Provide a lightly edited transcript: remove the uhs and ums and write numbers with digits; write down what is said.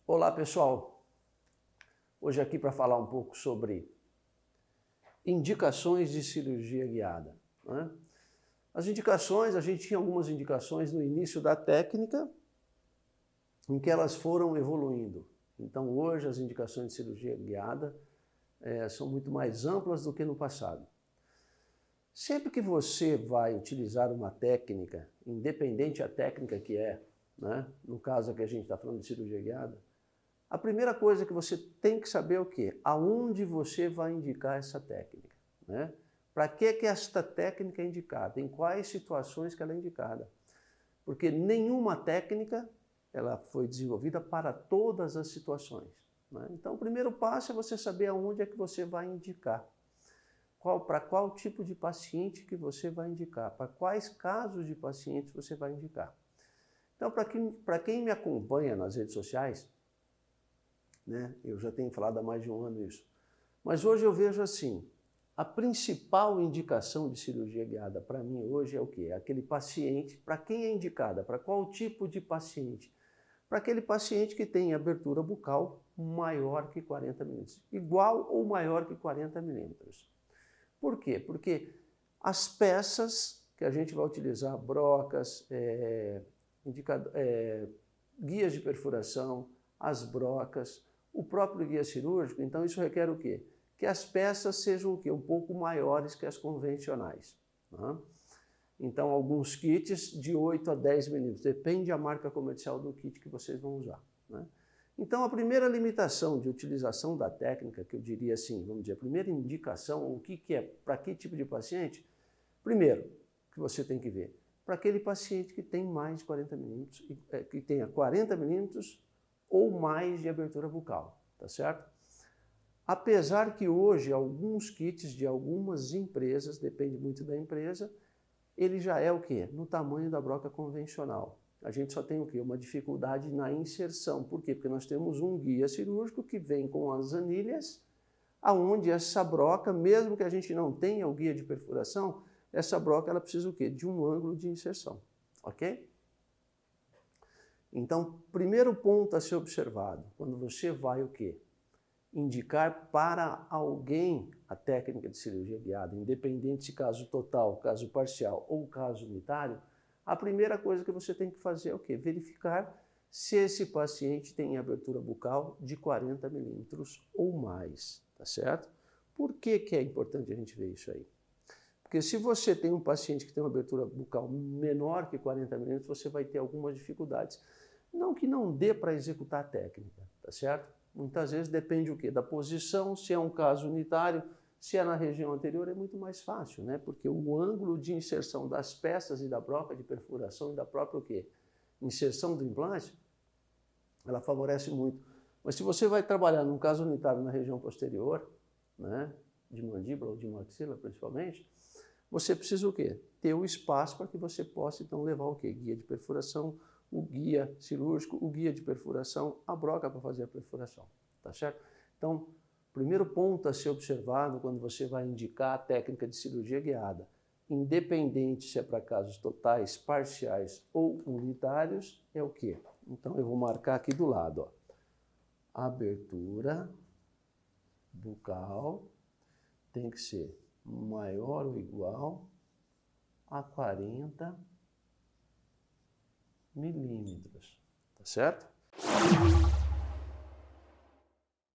Olá pessoal, hoje aqui para falar um pouco sobre indicações de cirurgia guiada, né? As indicações, a gente tinha algumas indicações no início da técnica, em que elas foram evoluindo. Então hoje as indicações de cirurgia guiada são muito mais amplas do que no passado. Sempre que você vai utilizar uma técnica, independente da técnica que é, né? No caso aqui a gente está falando de cirurgia guiada, a primeira coisa que você tem que saber é o quê? Aonde você vai indicar essa técnica, né? Para que esta técnica é indicada? Em quais situações que ela é indicada? Porque nenhuma técnica ela foi desenvolvida para todas as situações, né? Então o primeiro passo é você saber aonde é que você vai indicar. Para qual tipo de paciente que você vai indicar, para quais casos de pacientes você vai indicar. Então, para quem me acompanha nas redes sociais, né, eu já tenho falado há mais de um ano isso, mas hoje eu vejo assim, a principal indicação de cirurgia guiada para mim hoje é o quê? Aquele paciente, para quem é indicada, para qual tipo de paciente? Para aquele paciente que tem abertura bucal maior que 40 milímetros, igual ou maior que 40 milímetros. Por quê? Porque as peças que a gente vai utilizar, brocas, guias de perfuração, as brocas, o próprio guia cirúrgico, então isso requer o quê? Que as peças sejam o quê? Um pouco maiores que as convencionais, né? Então alguns kits de 8 a 10 milímetros, depende da marca comercial do kit que vocês vão usar, né? Então, a primeira limitação de utilização da técnica, que eu diria assim, vamos dizer, a primeira indicação, o que é, para que tipo de paciente? Primeiro, que você tem que ver, para aquele paciente que tem mais de 40 milímetros, que tenha 40 milímetros ou mais de abertura bucal, tá certo? Apesar que hoje, alguns kits de algumas empresas, depende muito da empresa, ele já é o quê? No tamanho da broca convencional. A gente só tem o quê? Uma dificuldade na inserção. Por quê? Porque nós temos um guia cirúrgico que vem com as anilhas, aonde essa broca, mesmo que a gente não tenha o guia de perfuração, essa broca ela precisa o quê? De um ângulo de inserção, ok? Então, primeiro ponto a ser observado, quando você vai o quê? Indicar para alguém a técnica de cirurgia guiada, independente se caso total, caso parcial ou caso unitário, a primeira coisa que você tem que fazer é o quê? Verificar se esse paciente tem abertura bucal de 40 milímetros ou mais, tá certo? Por que é importante a gente ver isso aí? Porque se você tem um paciente que tem uma abertura bucal menor que 40 milímetros, você vai ter algumas dificuldades. Não que não dê para executar a técnica, tá certo? Muitas vezes depende o quê? Da posição, se é um caso unitário, se é na região anterior é muito mais fácil, né? Porque o ângulo de inserção das peças e da broca de perfuração e da própria o quê? Inserção do implante, ela favorece muito. Mas se você vai trabalhar num caso unitário na região posterior, né? De mandíbula ou de maxila principalmente, você precisa o quê? Ter o espaço para que você possa então levar o quê? Guia de perfuração, o guia cirúrgico, o guia de perfuração, a broca para fazer a perfuração, tá certo? Então, primeiro ponto a ser observado quando você vai indicar a técnica de cirurgia guiada, independente se é para casos totais, parciais ou unitários, é o quê? Então eu vou marcar aqui do lado, ó. Abertura bucal tem que ser maior ou igual a 40 milímetros, tá certo?